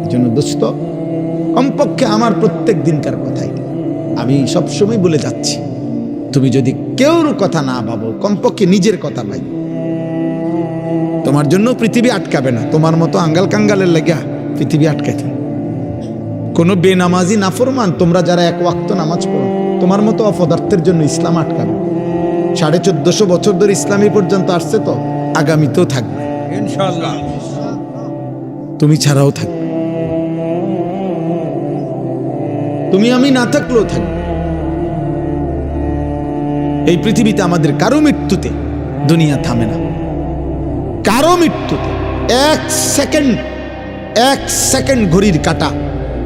এজন্য দোস্ত, কমপক্ষে আমার প্রত্যেক দিনকার কথাই আমি সবসময় বলে যাচ্ছি, তুমি যদি কেউর কথা না ভাবো, কমপক্ষে নিজের কথা ভাই। তোমার জন্য পৃথিবী আটকাবে না, তোমার মতো আঙ্গাল কাঙ্গালের লাগিয়া পৃথিবী আটকাইতে। কোনো বেনামাজি নাফরমান তোমরা যারা এক ওয়াক্ত নামাজ পড়ো, তোমার মতো অপদার্থের জন্য ইসলাম আটকাবে। 1450 বছর ধরে ইসলামী পর্যন্ত আসছে, তো আগামীতেও থাকবে ইনশাআল্লাহ, তুমি ছাড়াও থাকবে, তুমি আমি না থাকলেও থাকবে। এই পৃথিবীতে আমাদের কারো মৃত্যুতে দুনিয়া থামে না, কারো মৃত্যুতে এক সেকেন্ড ঘড়ির কাঁটা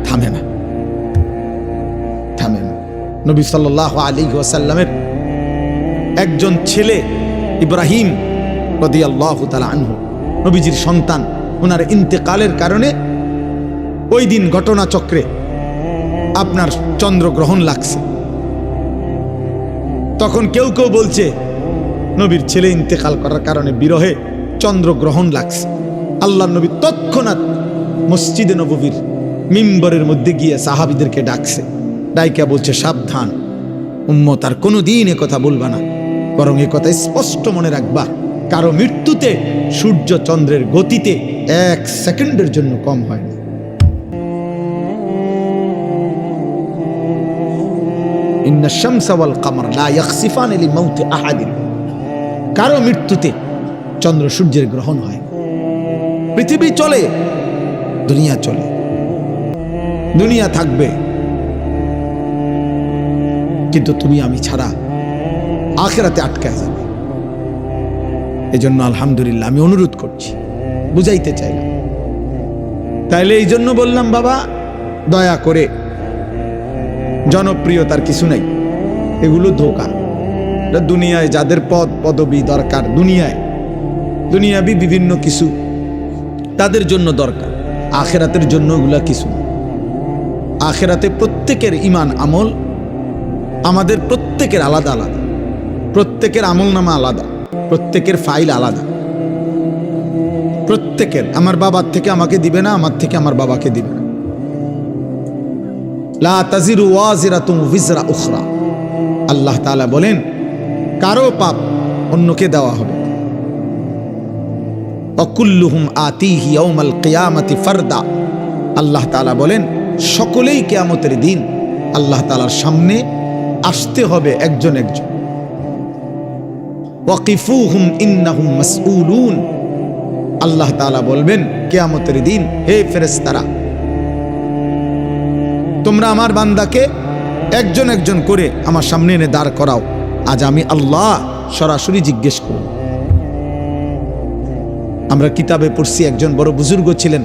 থামে না। নবী সাল্লাল্লাহু আলাইহি ওয়াসাল্লামের একজন ছেলে ইব্রাহিম রাদিয়াল্লাহু তাআলা আনহু, নবীজির সন্তান, ওনার ইন্তেকালের কারণে ওই দিন ঘটনাচক্রে আপনার চন্দ্রগ্রহণ লাগছে। তখন কেউ কেউ বলছে নবীর ছেলে ইন্তেকাল করার কারণে বিরহে চন্দ্রগ্রহণ লাগছে। আল্লাহর নবী তৎক্ষণাৎ মসজিদে নববীর মিম্বরের মধ্যে গিয়ে সাহাবীদেরকে ডাকছে, ডাইকা বলছে, সাবধান উম্মত, আর কোনোদিন এ কথা বলবা না, বরং এ কথা স্পষ্ট মনে রাখবা, কারো মৃত্যুতে সূর্য চন্দ্রের গতিতে 1 সেকেন্ডের জন্য কম হয় না। ইন্না শামসা ওয়াল কামার লা ইয়াখসিফান লিমাউতি আহাদিন, কারো মৃত্যুতে চন্দ্র সূর্যের গ্রহণ হয়। পৃথিবী চলে, দুনিয়া চলে, দুনিয়া থাকবে, কিন্তু তুমি আমি ছাড়া আখিরাতে আটকায় যাবে। এজন্য আলহামদুলিল্লাহ আমি অনুরোধ করছি, বুঝাইতে চাইলাম। তাইলে এই জন্য বললাম, বাবা দয়া করে, জনপ্রিয়তার কিছু নাই, এগুলো ধোঁকা। দুনিয়ায় যাদের পদ পদবি দরকার, দুনিয়াবি বিভিন্ন কিছু তাদের জন্য দরকার, আখিরাতের জন্য এগুলা কিছু না। আখিরাতে প্রত্যেকের ঈমান আমল আমাদের প্রত্যেকের আলাদা আলাদা, প্রত্যেকের আমলনামা আলাদা, প্রত্যেকের ফাইল আলাদা, প্রত্যেকের। আমার বাবার থেকে আমাকে দিবে না, আমার থেকে আমার বাবাকে দিবে না। লা তাজিরু ওয়াজিরাতুন উযরা উখরা, আল্লাহ তাআলা বলেন কারো পাপ অন্যকে দেওয়া হবে। ওয়াকুল্লুহুম আতিহি ইয়াউমাল কিয়ামাতি ফারদা, আল্লাহ তাআলা বলেন সকলেই কিয়ামতের দিন আল্লাহ তাআলার সামনে আসতে হবে একজন একজন। ওয়াকিফুহুম ইন্নাহুম মাসউলুন, আল্লাহ তাআলা বলবেন কিয়ামতের দিন, হে ফেরেশতারা, তোমরা আমার বান্দাকে একজন একজন করে আমার সামনে এনে দাঁড় করাও, আজ আমি আল্লাহ সরাসরি জিজ্ঞেস করব। আমরা কিতাবে পড়ছি, একজন বড় বুজুর্গ ছিলেন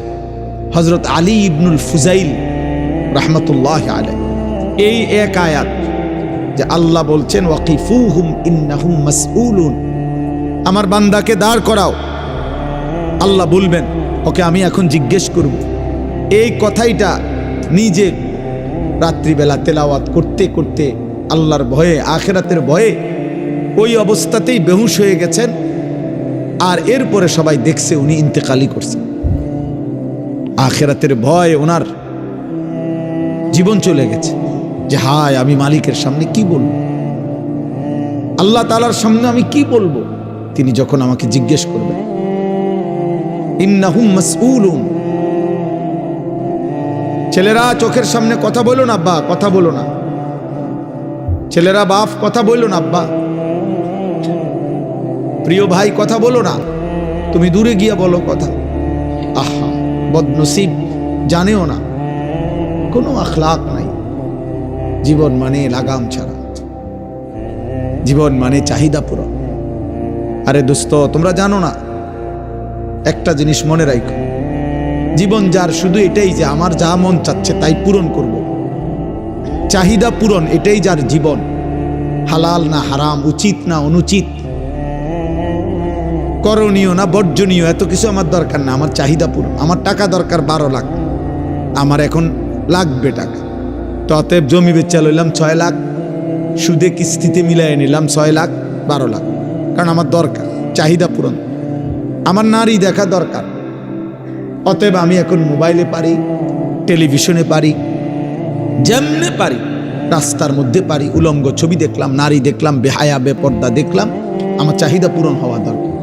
হযরত আলী ইবনুল ফুজাইল রাহমাতুল্লাহি আলাইহি, এই এক আয়াত যে আল্লাহ বলছেন ওয়াকিফুহুম ইন্নাহুম মাসউলুন, আমার বান্দাকে দাঁড় করাও, আল্লাহ বলবেন ওকে আমি এখন জিজ্ঞেস করব। এই কথাইটা নিজে রাত্রিবেলা তেলাওয়াত করতে করতে আল্লাহর ভয়ে, আখিরাতের ভয়ে ওই অবস্থাতেই বেহুশ হয়ে গেছেন। আর এরপরে সবাই দেখছে উনি ইন্তেকালই করছেন। আখিরাতের ভয় ওনার জীবন চলে গেছে, যে হায় আমি মালিকের সামনে কি বলবো, আল্লাহ তাআলার সামনে আমি কি বলবো তিনি যখন আমাকে জিজ্ঞেস করবেন। ইন্নাহুম মাসউলুন, ছেলেরা চোখের সামনে কথা বলো না আব্বা, কথা বলো না, ছেলেরা বাপ কথা বলো না আব্বা, প্রিয় ভাই কথা বলো না, তুমি দূরে গিয়া বলো কথা। আহা বদনসিব, জানেও না, কোনো আখলাক নাই। জীবন মানে লাগাম ছাড়া, জীবন মানে চাহিদা পূরণ। আরে দোস্ত, তোমরা জানো না, একটা জিনিস মনে রাখো, জীবন যার শুধু এটাই যে আমার যা মন চাচ্ছে তাই পূরণ করব, চাহিদা পূরণ, এটাই যার জীবন। হালাল না হারাম, উচিত না অনুচিত, করণীয় না বর্জনীয়, এত কিছু আমার দরকার না, আমার চাহিদা পূরণ। আমার টাকা দরকার 12 লাখ, আমার এখন লাগবে টাকা, তো অতএব জমি বেচা লইলাম 6 লাখ, সুদে কিস্তিতে মিলাই নিলাম 6 লাখ 12 লাখ, কারণ আমার দরকার, চাহিদা পূরণ। আমার নারী দেখা দরকার, অতএব আমি এখন মোবাইলে পারি টেলিভিশনে পারি, যেমনে পারি, রাস্তার মধ্যে পারি, উলঙ্গ ছবি দেখলাম, নারী দেখলাম, বেহায়া বেপর্দা দেখলাম, আমার চাহিদা পূরণ হওয়া দরকার।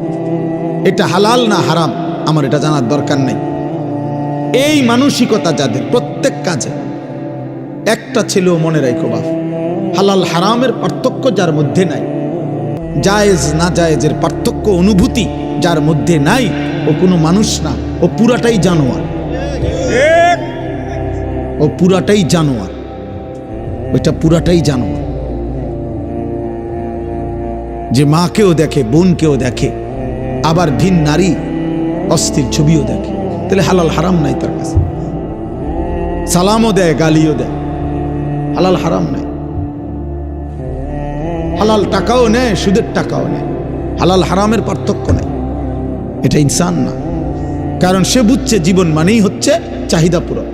এটা হালাল না হারাম আমার এটা জানার দরকার নেই। এই মানসিকতা যাদের প্রত্যেক কাজে, একটা ছেলেও মনে রাখো বাপ, হালাল হারামের পার্থক্য যার মধ্যে নাই, জায়েজ না জায়েজের পার্থক্য অনুভূতি যার মধ্যে নাই, ও কোনো মানুষ না, ও পুরাটাই জানোয়ার, ও পুরাটাই জানোয়ার, ওইটা পুরাটাই জানোয়ার। যে মাকেও দেখে, বোনকেও দেখে, আবার ভিন নারী অস্থির ছবিও দেখে, তাহলে হালাল হারাম নাই তার কাছে। সালামও দেয়, গালিও দেয়, হালাল হারাম নাই। হালাল টাকাও নেয়, সুদের টাকাও নেয়, হালাল হারামের পার্থক্য নাই। এটা ইনসান না, কারণ সে বুঝছে জীবন মানেই হচ্ছে চাহিদা পূরণ।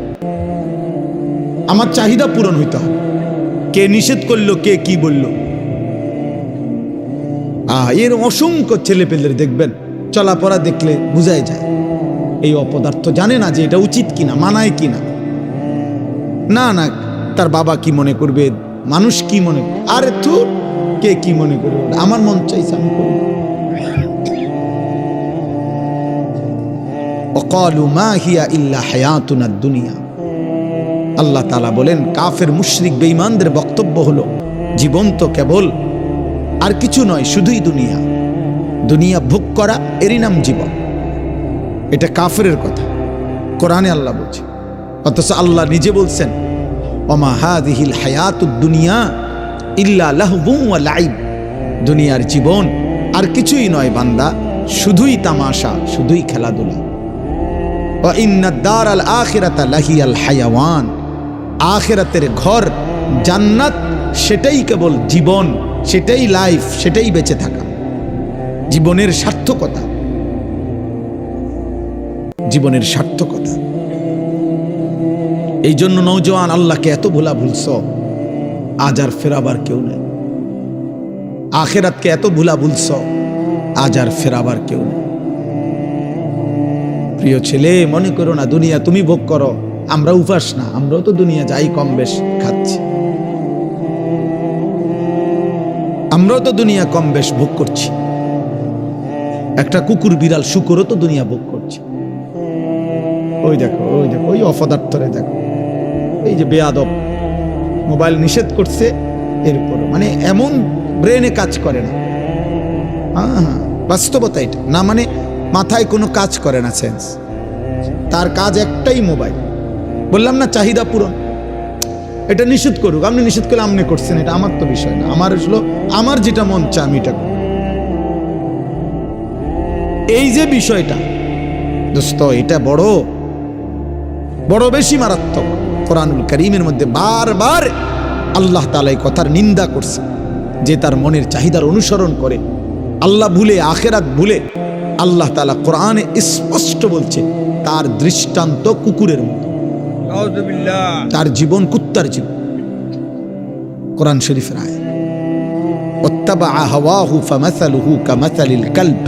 আমার চাহিদা পূরণ হইতে হবে। কে নিষেধ করলো, কে কি বলল? এর অসংখ্য ছেলে পেলের দেখবেন চলাপড়া দেখলে বুঝাই যায় এই অপদার্থ জানে না যে এটা উচিত কিনা, মানায় কিনা। না না, তার বাবা কি মনে করবে, মানুষ কি মনে করবে, আরে তুই কে কি মনে করবে, আমার মন চাইছে আমি করব। ওয়াকালু মা হিয়া ইল্লা হায়াতুনাদ দুনিয়া। আল্লাহ তাআলা বলেন, কাফের মুশরিক বেঈমানদের বক্তব্য হলো জীবন তো কেবল আর কিছু নয়, শুধুই দুনিয়া। দুনিয়া ভোগ করা, এরই নাম জীবন। এটা কাফেরের কথা, কোরআনে আল্লাহ বলছে। অথচ আল্লাহ নিজে বলছেন, ওমা হাযিহিল হায়াতুদ দুনিয়া ইল্লা লাহবুন ওয়া লাইব। দুনিয়ার জীবন আর কিছুই নয় বান্দা, শুধুই তামাশা, শুধুই খেলাধুলা। ওয়া ইন্নাদ দারাল আখিরাতা লাহিয়াল হায়াওয়ান। আখিরাতের ঘর জান্নাত, সেটাই কেবল জীবন, সেটাই লাইফ, সেটাই বেঁচে থাকা, জীবনের সার্থকতা, জীবনের সার্থকতা। এই জন্য নওজোয়ান, আল্লাহকে এত ভোলা ভুলছ, আজ আর ফেরাবার কেউ নেই। আখিরাতকে এত ভোলা ভুলছ, আজ আর ফেরাবার কেউ নেই। প্রিয় ছেলে, মনে করো না দুনিয়া তুমি ভোগ করো, আমরা উপাস না, আমরাও তো দুনিয়া যাই কম বেশ খাচ্ছি, আমরাও তো দুনিয়া কম বেশ ভোগ করছি। একটা কুকুর, বিড়াল, শুকরও তো দুনিয়া ভোগ করছে। ওই দেখো, ওই দেখো, ওই অপদার্থরে দেখো, এই যে বেয়াদব, মোবাইল নিষেধ করছে, এরপর মানে এমন ব্রেনে কাজ করে না। হ্যাঁ, বাস্তবতা এটা না, মানে মাথায় কোনো কাজ করে না, সেন্স, তার কাজ একটাই মোবাইল। বললাম না চাহিদা পূরণ। এটা নিষেধ করুক, আপনি নিষেধ করলে আপনি করছেন, এটা আমার তো বিষয় না। আমার হলো আমার যেটা মন চায় আমি এটা করব। এই যে বিষয়টা দোস্ত, এটা বড় বড় বেশি মারাত্মক। কোরআনুল কারীমের মধ্যে বারবার আল্লাহ তাআলা এই কথার নিন্দা করছে, যে তার মনের চাহিদার অনুসরণ করে, আল্লাহ ভুলে, আখিরাত ভুলে। আল্লাহ তাআলা কোরআনে স্পষ্ট বলছে, তার দৃষ্টান্ত কুকুরের মতো, তার জীবন কুত্তার জীবন। কোরআন শরীফের আয়াত, ওয়াত্তাবা হাওয়াহু ফামাসালুহু কামাসালিল কালব।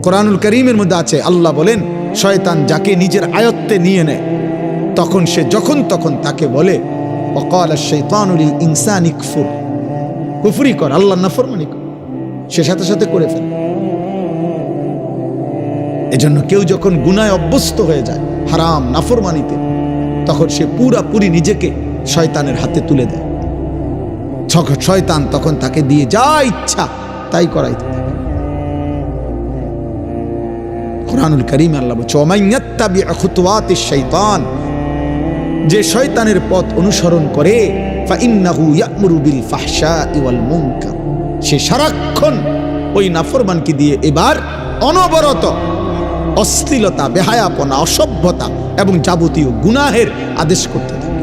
কোরআনুল কারীমের মধ্যে আছে, আল্লাহ বলেন, শয়তান যাকে নিজের আয়ত্তে নিয়ে নেয়, তখন সে যখন তখন তাকে বলে, ওয়াকালা শাইতানু লিল ইনসানি কফুর, কুফরি কর, আল্লাহর নাফরমানি কর, সে সাথে সাথে করে ফেলে। এজন্য কেউ যখন গুনায় অভ্যস্ত হয়ে যায়, হারাম নাফরমানিতে, তখন সে পুরাপুরি নিজেকে শয়তানের হাতে তুলে দেয়। শয়তান তখন তাকে দিয়ে যা ইচ্ছা তাই করাইতে থাকে। কুরআনুল কারীমে আল্লাহ বলছে, ওয়া মান ইয়াত্তাবি' খুতুওয়াতিশ শাইতান, যে শয়তানের পথ অনুসরণ করে, ফা ইন্নাহু ইয়া'মুরু বিল ফাহশাই ওয়াল মুনকার, সে সারাক্ষণ ওই নাফরমানকে দিয়ে এবার অনবরত অশ্লীলতা, বেহায়াপনা, অসভ্যতা এবং যাবতীয় গুনাহের আদেশ করতে থাকে।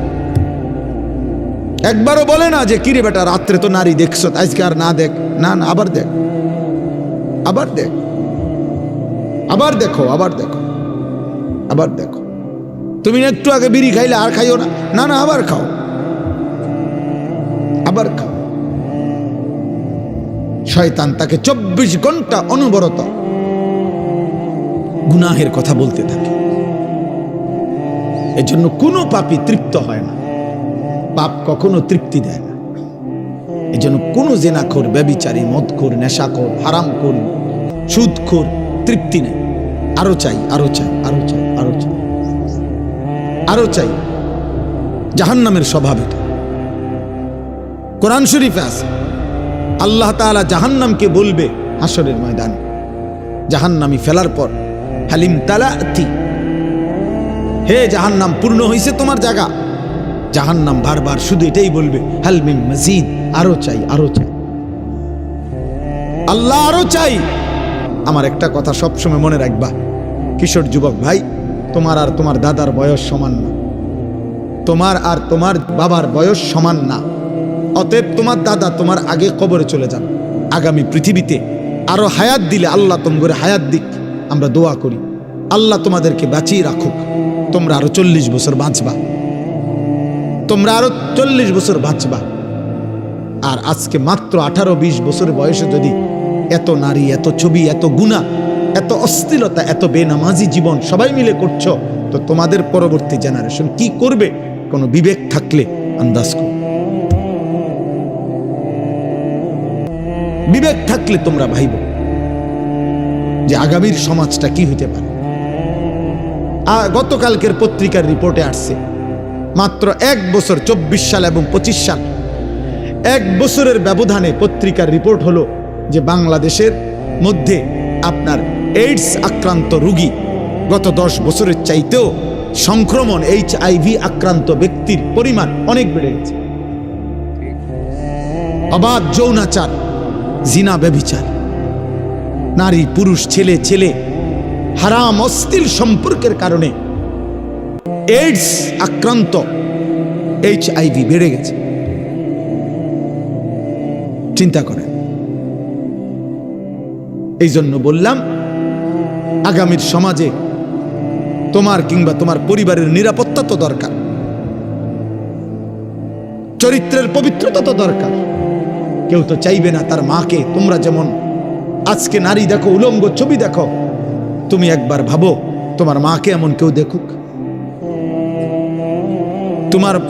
একবারও বলে না যে কিরে বেটা রাত্রে তো নারী দেখছো, আজকে আর না দেখ, না না, আবার দেখ, আবার দেখ, আবার দেখো, আবার দেখো, আবার দেখো। তুমি একটু আগে বিড়ি খাইলে আর খাইও না, না না, আবার খাও, আবার খাও। শয়তান তাকে 24 ঘন্টা অনবরত গুনাহের কথা বলতে থাকে। এজন্য কোনো পাপী তৃপ্ত হয় না, পাপ কখনো তৃপ্তি দেয় না। এজন্য কোনো জেনাখোর, ব্যভিচারী, মদখোর, নেশাখোর, হারামখোর, সুদখোর তৃপ্তি নেই। আরো চাই, আরো চাই, আরো চাই, আরো চাই, আরো চাই। জাহান্নামের স্বভাব এটা। কোরআন শরীফে আছে আল্লাহ তাআলা জাহান্নামকে বলবে হাসরের ময়দানে, জাহান্নামী ফেলার পর, হালিম তালাতি, হে জাহান্নাম পূর্ণ হয়েছে তোমার জায়গা। জাহান্নাম বারবার শুধু এটাই বলবে, হালমিম মজিদ, আরো চাই, আরো চাই, আল্লাহ আরো চাই। আমার একটা কথা সবসময় মনে রাখবা, কিশোর যুবক ভাই, তোমার আর তোমার দাদার বয়স সমান না, তোমার আর তোমার বাবার বয়স সমান না। অতএব তোমার দাদা তোমার আগে কবরে চলে যান, আগামী পৃথিবীতে আরো হায়াত দিলে আল্লাহ তোমাদের হায়াত দিক, আমরা দোয়া করি আল্লাহ তোমাদেরকে বাঁচিয়ে রাখুক। তোমরা আরো 40 বছর বাঁচবা, তোমরা আরো 40 বছর বাঁচবা। আর আজকে মাত্র 18-20 বছরের বয়সে যদি এত নারী, এত ছবি, এত গুনাহ, এত অশ্লীলতা, এত বেনামাজি জীবন সবাই মিলে করছো, তো তোমাদের পরবর্তী জেনারেশন কি করবে? কোনো বিবেক থাকলে আন্দাজ করো, বিবেক থাকলে তোমরা ভাইব যে আগামীর সমাজটা কি হইতে পারে। গতকালকের পত্রিকার রিপোর্টে আসছে মাত্র 1 বছর, 24 সাল এবং 25 সাল, 1 বছরের ব্যবধানে পত্রিকার রিপোর্ট হলো যে বাংলাদেশের মধ্যে আপনার এইডস আক্রান্ত রোগী গত 10 বছরের চাইতেও সংক্রমণ HIV আক্রান্ত ব্যক্তির পরিমাণ অনেক বেড়ে গেছে। অবাধ যৌনাচার, জিনা, ব্যভিচার, নারী পুরুষ, ছেলে ছেলে, হারাম অশ্লীল সম্পর্কের কারণে এইডস আক্রান্ত, HIV বেড়ে গেছে। চিন্তা করেন। এই জন্য বললাম আগামীর সমাজে তোমার কিংবা তোমার পরিবারের নিরাপত্তা তো দরকার, চরিত্রের পবিত্রতা তো দরকার। কেউ তো চাইবে না তার মাকে, তোমরা যেমন আজকে নারী দেখো, উলঙ্গ ছবি দেখো, তুমি একবার ভাবো তোমার মাকে এমন কেউ দেখুক?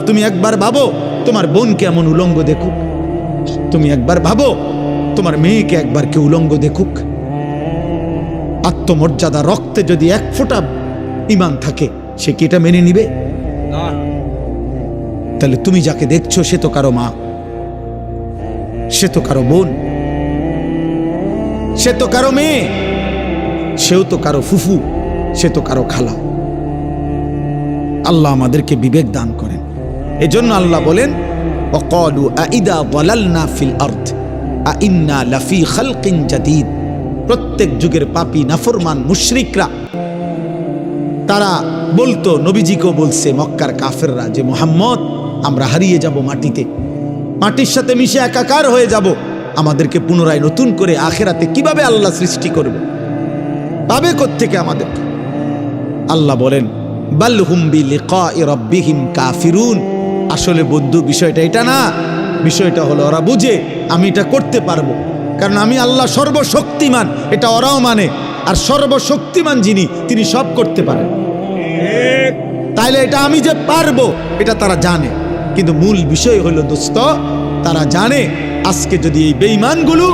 তুমি একবার ভাবো তোমার বোনকে এমন উলঙ্গ দেখুক? তুমি একবার ভাবো তোমার মেয়েকে একবার কেউ উলঙ্গ দেখুক? আত্মমর্যাদা, রক্তে যদি 1 ফোঁটা ঈমান থাকে, সে কি এটা মেনে নিবে? তাহলে তুমি যাকে দেখছো সে তো কারো মা, সে তো কারো বোন, সে তো কারো মেয়ে, সেও তো কারো ফুফু, সে তো কারো খালা। আল্লাহ আমাদেরকে বিবেক দান করেন। এজন্য আল্লাহ বলেন, ওয়াকালু আইদা যালালনা ফিল আরদ আইন্না লাফি খালকিন জাদীদ। প্রত্যেক যুগের পাপী, নাফরমান, মুশরিকরা তারা বলতো, নবীজিকেও বলছে মক্কার কাফেররা, যে মুহাম্মদ আমরা হারিয়ে যাব মাটিতে, মাটির সাথে মিশে একাকার হয়ে যাব, আমাদেরকে পুনরায় নতুন করে আখেরাতে কিভাবে আল্লাহ সৃষ্টি করবে, পাবে কোত্থেকে আমাদেরকে? আল্লাহ বলেন, বাল হুম বিলিকাই রাব্বিহিম কাফিরুন। আসলে বন্ধু বিষয়টা এটা না, বিষয়টা হলো ওরা বুঝে আমি এটা করতে পারবো, কারণ আমি আল্লাহ সর্বশক্তিমান, এটা ওরাও মানে। আর সর্বশক্তিমান যিনি, তিনি সব করতে পারেন, তাইলে এটা আমি যে পারবো এটা তারা জানে। কিন্তু মূল বিষয় হলো দোস্ত, তারা জানে আজকে যদি এই বেঈমানগুলো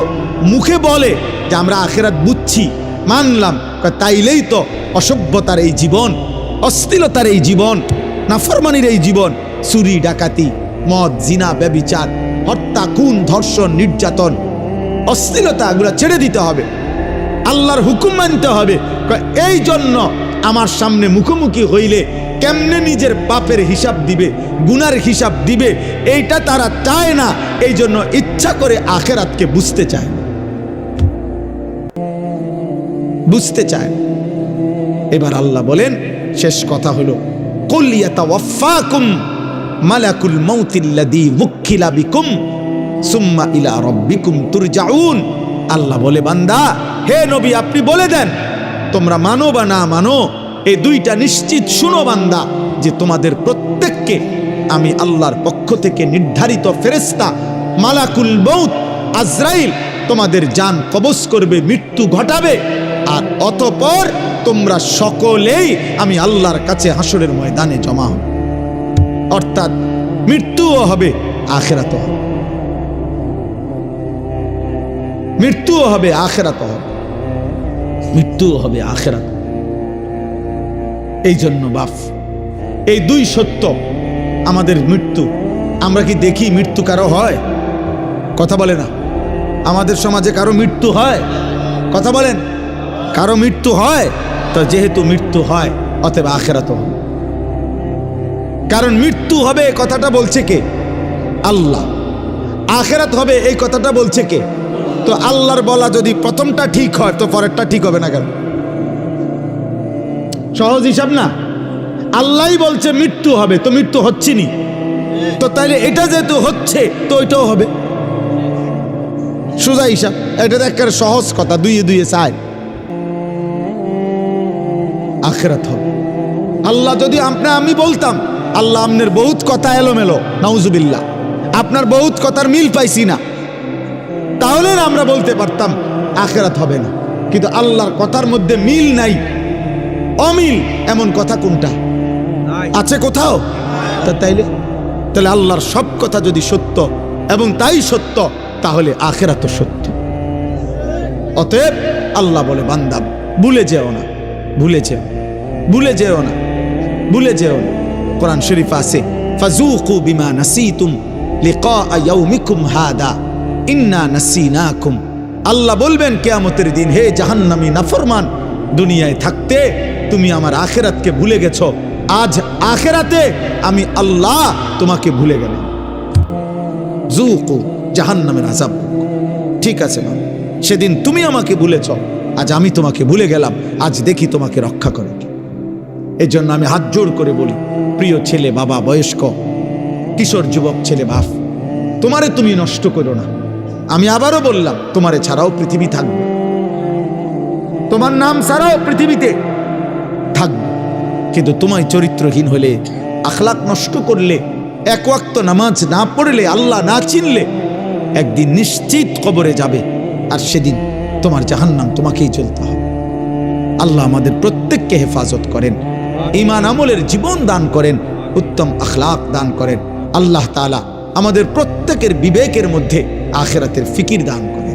মুখে বলে যে আমরা আখিরাত বুঝছি, মানলাম, তাইলেই তো অসভ্যতার এই জীবন, অশ্লীলতার এই জীবন, নাফরমানির এই জীবন, চুরি, ডাকাতি, মদ, জিনা, ব্যভিচার, হত্যা, খুন, ধর্ষণ, নির্যাতন, অশ্লীলতা, এগুলো ছেড়ে দিতে হবে, আল্লাহর হুকুম মানতে হবে। এই জন্য আমার সামনে মুখোমুখি হইলে কেমনে নিজের পাপের হিসাব দিবে, গুনার হিসাব দিবে, এইটা তারা চায় না। এই জন্য ইচ্ছা করে আখিরাতকে বুঝতে চায়, বুঝতে চায়। এবার আল্লাহ বলেন, শেষ কথা হলো, কুল ইয়াতাওয়াফাকুম মালাকুল মাউতিল্লাযী মুক্কিলা বিকুম সুম্মা ইলা রাব্বিকুম তুরজাউন। আল্লাহ বলে, বান্দা, হে নবী, আপনি বলে দেন, তোমরা মানো বা না মানো, এই দুইটা নিশ্চিত শুনো বান্দা, যে তোমাদের প্রত্যেককে আমি আল্লাহর পক্ষ থেকে নির্ধারিত ফেরেশতা মালাকুল মউত আজরাইল তোমাদের জান কবজ করবে, মৃত্যু ঘটাবে। আর অতঃপর তোমরা সকলেই আমি আল্লাহর কাছে হাসরের ময়দানে জমা হব। অর্থাৎ মৃত্যুও হবে, আখিরাতও হবে। মৃত্যুও হবে, আখিরাতও হবে। মৃত্যুও হবে, আখিরাত। এই জন্য বাপ, এই দুই সত্য আমাদের মৃত্যু। আমরা কি দেখি মৃত্যু কারো হয়? কথা বলে না। আমাদের সমাজে কারো মৃত্যু হয়? কথা বলেন। কারো মৃত্যু হয়? তো যেহেতু মৃত্যু হয়, অতএব আখিরাত হবে। কারণ মৃত্যু হবে এই কথাটা বলছে কে? আল্লাহ। আখিরাত হবে এই কথাটা বলছে কে? তো আল্লাহর বলা যদি প্রথমটা ঠিক হয়, তো পরেরটা ঠিক হবে না কেন? সহজ হিসাব না? আল্লাহই বলছে মৃত্যু হবে, তো মৃত্যু হচ্ছে নি, তো তাইলে এটা যেহেতু হচ্ছে, তো ওইটাও হবে। সোজা হিসাব। এটা একেবারে সহজ কথা, দুইয়ে দুইয়ে চায়। আখিরাত হবে। আল্লাহ যদি আমি বলতাম আল্লাহ আপনার বহুত কথা এলোমেলো, নাউজুবিল্লাহ, আপনার বহুত কথার মিল পাইছি না, তাহলে আমরা বলতে পারতাম আখিরাত হবে না। কিন্তু আল্লাহর কথার মধ্যে মিল নাই, অমিল এমন কথা কোনটা আছে কোথাও? তাইলে আল্লাহর সব কথা যদি সত্য এবং তাই সত্য, তাহলে আখিরাত সত্য। অতএব আল্লাহ বলে, বান্দা ভুলে যেও না, ভুলে যেও, ভুলে যেও না, ভুলে যেও না। কোরআন শরীফ আছে, ফাজুকু বিমা নাসিতুম লিকা ইয়াউমিকুম হাদা ইন্না নাসিনাকুম। আল্লাহ বলবেন কিয়ামতের দিন, হে জাহান্নামী নাফরমান, দুনিয়ায় থাকতে তুমি আমার আখিরাতকে ভুলে গেছো, আজ আখিরাতে আমি আল্লাহ তোমাকে ভুলে গেলাম। জুকু জাহান্নামের আযাব। ঠিক আছে মা, সেদিন তুমি আমাকে ভুলেছ, আজ আমি তোমাকে ভুলে গেলাম, আজ দেখি তোমাকে রক্ষা করে কি। এই জন্য আমি হাত জোড় করে বলি, প্রিয় ছেলে, বাবা, বয়স্ক, কিশোর, যুবক, ছেলে, বাপ, তোমারে তুমি নষ্ট করো না। আমি আবারও বললাম, তোমারে ছাড়াও পৃথিবী থাকবে, তোমার নাম ছাড়াও পৃথিবীতে থাকবে, কিন্তু তোমায় চরিত্রহীন হলে, আখলাক নষ্ট করলে, এক ওয়াক্ত নামাজ না পড়লে, আল্লাহ না চিনলে, একদিন নিশ্চিত কবরে যাবে। আর সেদিন তোমার জাহান্নাম তোমাকেই জ্বলতে হবে। আল্লাহ আমাদের প্রত্যেককে হেফাজত করেন, ঈমান আমলের জীবন দান করেন, উত্তম আখলাক দান করেন। আল্লাহ তাআলা আমাদের প্রত্যেকের বিবেকের মধ্যে আখিরাতের ফিকির দান করেন।